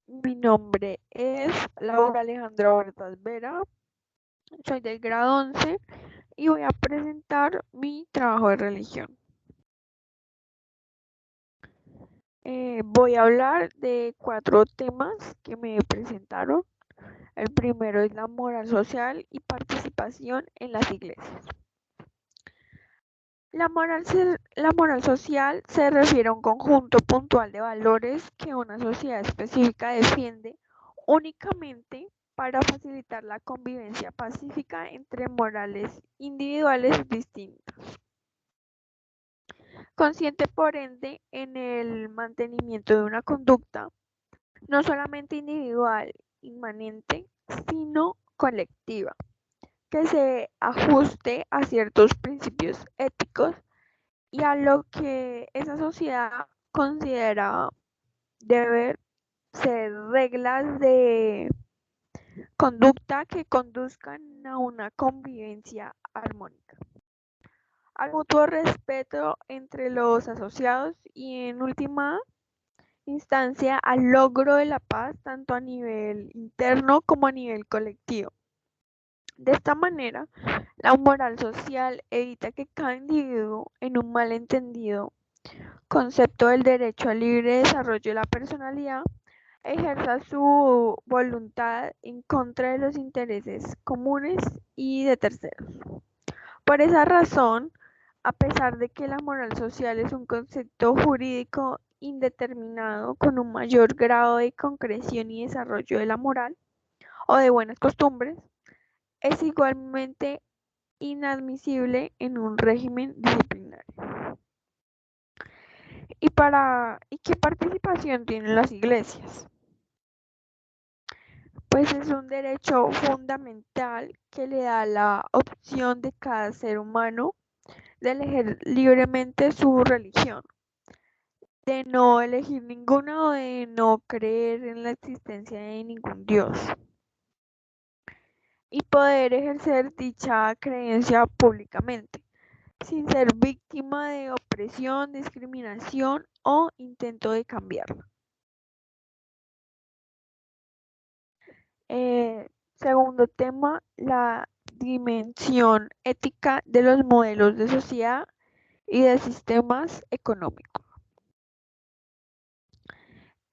Mi nombre es Laura Alejandra Huertas Vera, soy del grado 11 y voy a presentar mi trabajo de religión. Voy a hablar de 4 temas que me presentaron. El primero es la moral social y participación en las iglesias. La moral social se refiere a un conjunto puntual de valores que una sociedad específica defiende únicamente para facilitar la convivencia pacífica entre morales individuales distintas, consciente por ende en el mantenimiento de una conducta no solamente individual, inmanente, sino colectiva, que se ajuste a ciertos principios éticos y a lo que esa sociedad considera deben ser reglas de conducta que conduzcan a una convivencia armónica, al mutuo respeto entre los asociados y en última instancia al logro de la paz tanto a nivel interno como a nivel colectivo. De esta manera, la moral social evita que cada individuo, en un malentendido concepto del derecho al libre desarrollo de la personalidad, ejerza su voluntad en contra de los intereses comunes y de terceros. Por esa razón, a pesar de que la moral social es un concepto jurídico indeterminado con un mayor grado de concreción y desarrollo de la moral o de buenas costumbres, es igualmente inadmisible en un régimen disciplinario. ¿Y qué participación tienen las iglesias? Pues es un derecho fundamental que le da la opción de cada ser humano de elegir libremente su religión, de no elegir ninguna o de no creer en la existencia de ningún Dios y poder ejercer dicha creencia públicamente, sin ser víctima de opresión, discriminación o intento de cambiarla. Segundo tema, la dimensión ética de los modelos de sociedad y de sistemas económicos.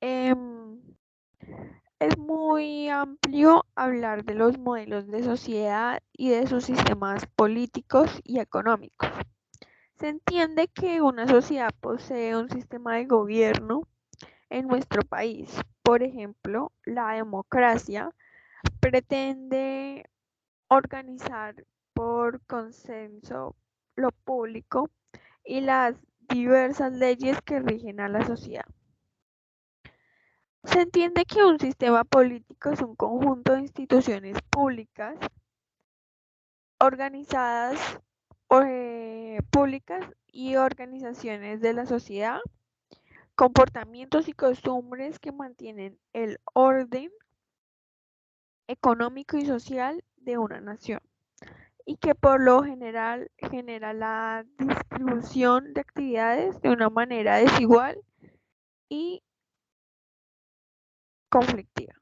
Em, es muy amplio hablar de los modelos de sociedad y de sus sistemas políticos y económicos. Se entiende que una sociedad posee un sistema de gobierno en nuestro país. Por ejemplo, la democracia pretende organizar por consenso lo público y las diversas leyes que rigen a la sociedad. Se entiende que un sistema político es un conjunto de instituciones públicas organizadas públicas y organizaciones de la sociedad, comportamientos y costumbres que mantienen el orden económico y social de una nación y que por lo general genera la distribución de actividades de una manera desigual y conflictiva.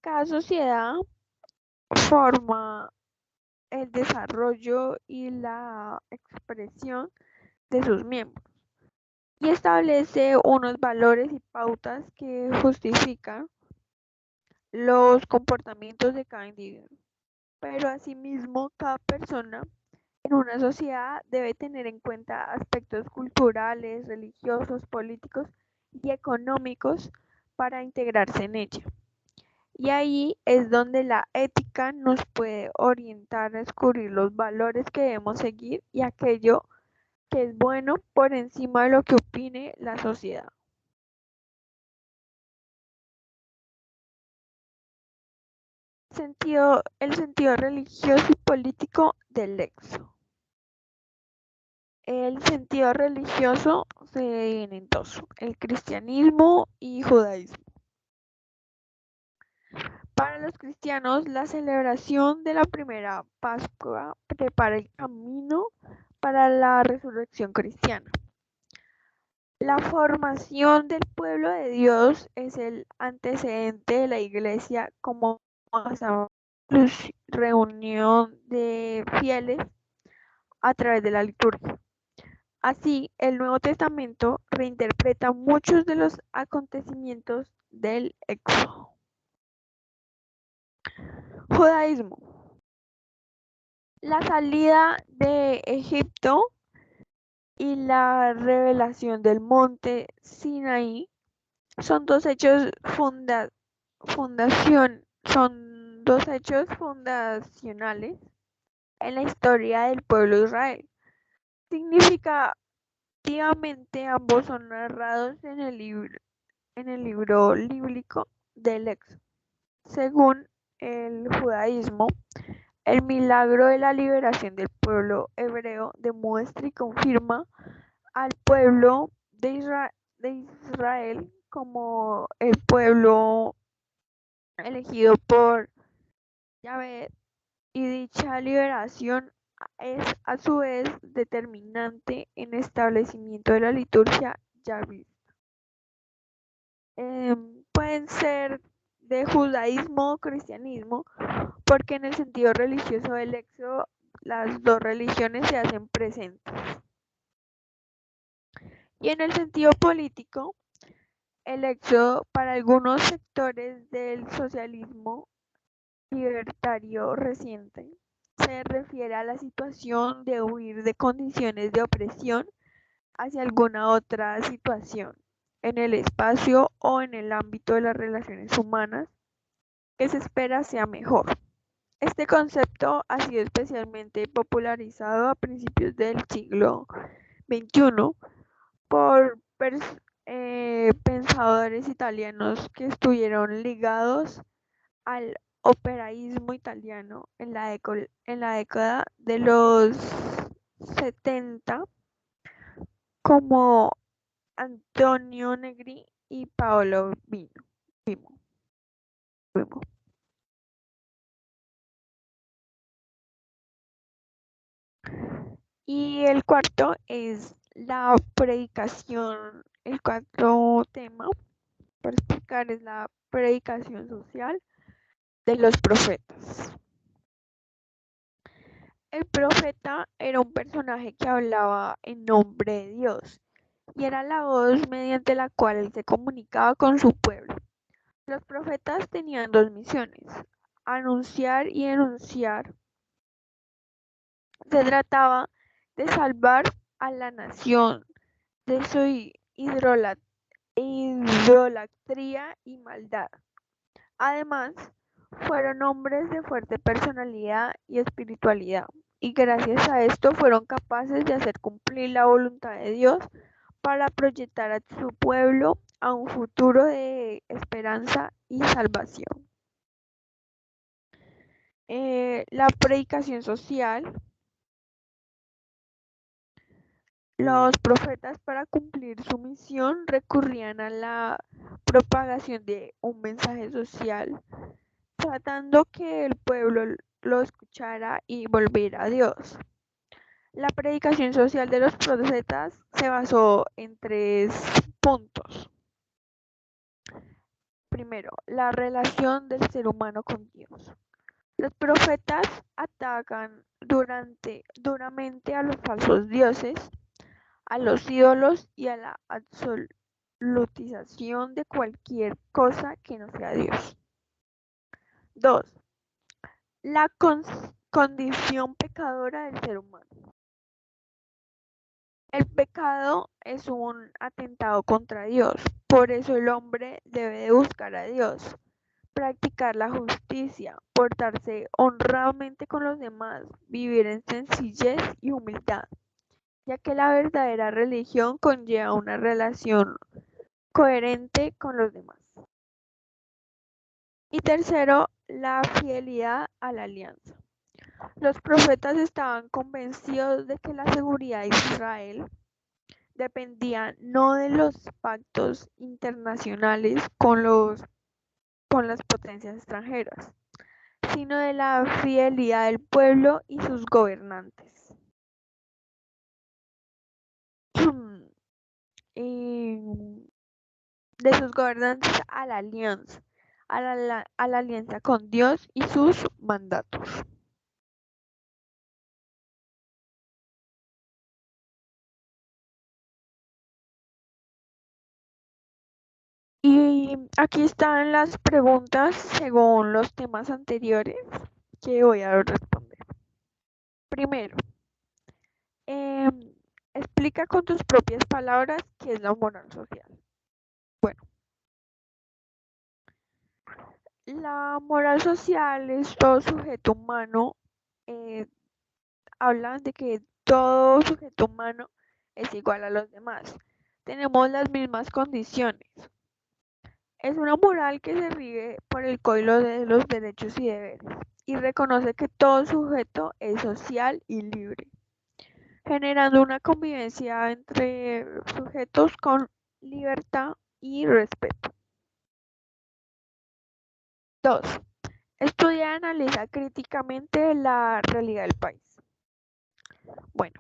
Cada sociedad forma el desarrollo y la expresión de sus miembros y establece unos valores y pautas que justifican los comportamientos de cada individuo. Pero asimismo, cada persona en una sociedad debe tener en cuenta aspectos culturales, religiosos, políticos y económicos para integrarse en ella. Y ahí es donde la ética nos puede orientar a descubrir los valores que debemos seguir y aquello que es bueno por encima de lo que opine la sociedad. El sentido religioso y político del Lexo. El sentido religioso se divide en dos, el cristianismo y judaísmo. Para los cristianos, la celebración de la primera Pascua prepara el camino para la resurrección cristiana. La formación del pueblo de Dios es el antecedente de la Iglesia como reunión de fieles a través de la liturgia. Así, el Nuevo Testamento reinterpreta muchos de los acontecimientos del Éxodo. Judaísmo. La salida de Egipto y la revelación del monte Sinaí son dos hechos fundacionales en la historia del pueblo de Israel. Significativamente, ambos son narrados en el libro bíblico del Éxodo. Según el judaísmo, el milagro de la liberación del pueblo hebreo demuestra y confirma al pueblo de Israel como el pueblo elegido por Yahvé, y dicha liberación es a su vez determinante en el establecimiento de la liturgia yahvista. Pueden ser de judaísmo o cristianismo, porque en el sentido religioso del Éxodo las dos religiones se hacen presentes. Y en el sentido político, el Éxodo para algunos sectores del socialismo libertario reciente se refiere a la situación de huir de condiciones de opresión hacia alguna otra situación en el espacio o en el ámbito de las relaciones humanas que se espera sea mejor. Este concepto ha sido especialmente popularizado a principios del siglo XXI por pensadores italianos que estuvieron ligados al operaísmo italiano en la década de los 70, como Antonio Negri y Paolo Vimo. Y el cuarto es la predicación. El cuarto tema para explicar es la predicación social de los profetas. El profeta era un personaje que hablaba en nombre de Dios y era la voz mediante la cual él se comunicaba con su pueblo. Los profetas tenían dos misiones: anunciar y denunciar. Se trataba de salvar a la nación de su idolatría y maldad. Además, fueron hombres de fuerte personalidad y espiritualidad, y gracias a esto fueron capaces de hacer cumplir la voluntad de Dios para proyectar a su pueblo a un futuro de esperanza y salvación. La predicación social. Los profetas, para cumplir su misión, recurrían a la propagación de un mensaje social, tratando que el pueblo lo escuchara y volviera a Dios. La predicación social de los profetas se basó en tres puntos. Primero, la relación del ser humano con Dios. Los profetas atacan duramente a los falsos dioses, a los ídolos y a la absolutización de cualquier cosa que no sea Dios. 2. La condición pecadora del ser humano. El pecado es un atentado contra Dios, por eso el hombre debe de buscar a Dios, practicar la justicia, portarse honradamente con los demás, vivir en sencillez y humildad, ya que la verdadera religión conlleva una relación coherente con los demás. Y tercero, la fidelidad a la alianza. Los profetas estaban convencidos de que la seguridad de Israel dependía no de los pactos internacionales con las potencias extranjeras, sino de la fidelidad del pueblo y sus gobernantes. de sus gobernantes a la alianza con Dios y sus mandatos. Y aquí están las preguntas según los temas anteriores que voy a responder. Primero, explica con tus propias palabras qué es la moral social. Bueno, la moral social es todo sujeto humano, eh, hablan de que todo sujeto humano es igual a los demás. Tenemos las mismas condiciones. Es una moral que se rige por el código de los derechos y deberes y reconoce que todo sujeto es social y libre, generando una convivencia entre sujetos con libertad y respeto. 2. Estudia y analiza críticamente la realidad del país. Bueno,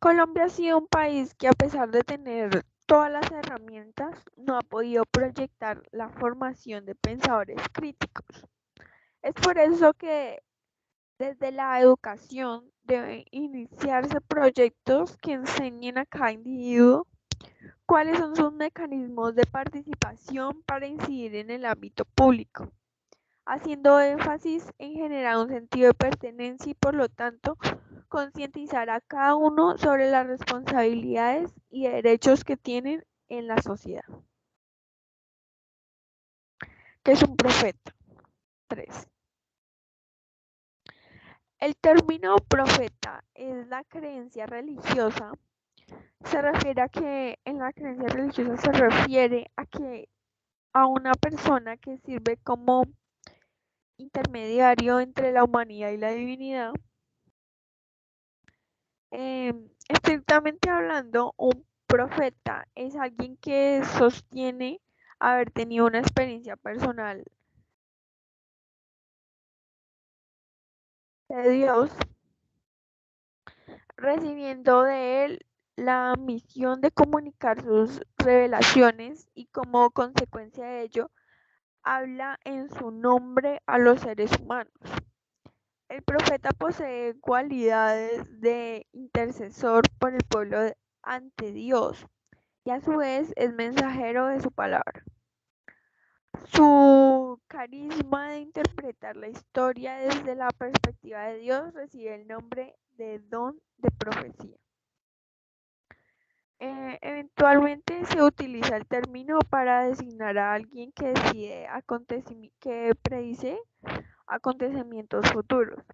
Colombia ha sido un país que a pesar de tener todas las herramientas, no ha podido proyectar la formación de pensadores críticos. Es por eso que desde la educación deben iniciarse proyectos que enseñen a cada individuo cuáles son sus mecanismos de participación para incidir en el ámbito público, haciendo énfasis en generar un sentido de pertenencia y por lo tanto concientizar a cada uno sobre las responsabilidades y derechos que tienen en la sociedad. ¿Qué es un profeta? 3. El término profeta es la creencia religiosa. Se refiere a que en la creencia religiosa se refiere a que a una persona que sirve como intermediario entre la humanidad y la divinidad. Estrictamente hablando, un profeta es alguien que sostiene haber tenido una experiencia personal de Dios, recibiendo de él la misión de comunicar sus revelaciones y como consecuencia de ello, habla en su nombre a los seres humanos. El profeta posee cualidades de intercesor por el pueblo ante Dios y a su vez es mensajero de su palabra. Su carisma de interpretar la historia desde la perspectiva de Dios recibe el nombre de don de profecía. Eventualmente se utiliza el término para designar a alguien que que predice acontecimientos futuros.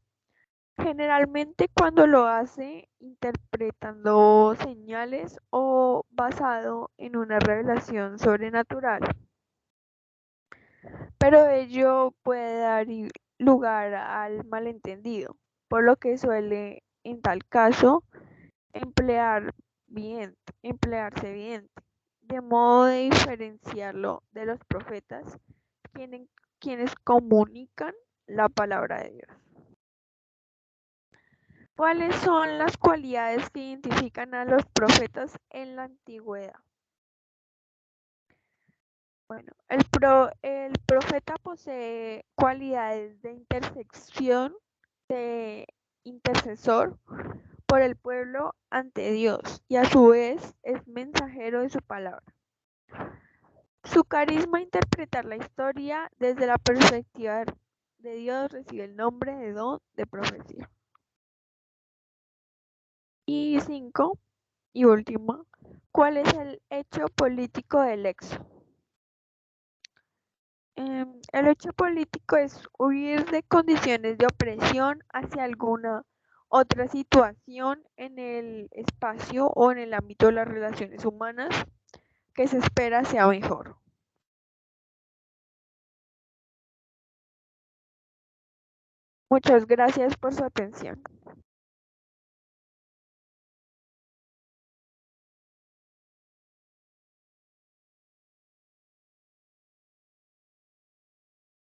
Generalmente cuando lo hace interpretando señales o basado en una revelación sobrenatural. Pero ello puede dar lugar al malentendido, por lo que suele, en tal caso, emplearse bien, de modo de diferenciarlo de los profetas, quienes comunican la palabra de Dios. ¿Cuáles son las cualidades que identifican a los profetas en la antigüedad? Bueno, el profeta posee cualidades de intersección, de intercesor por el pueblo ante Dios y a su vez es mensajero de su palabra. Su carisma interpretar la historia desde la perspectiva de Dios recibe el nombre de don de profecía. Y 5, y último, ¿cuál es el hecho político del éxodo? El hecho político es huir de condiciones de opresión hacia alguna otra situación en el espacio o en el ámbito de las relaciones humanas que se espera sea mejor. Muchas gracias por su atención.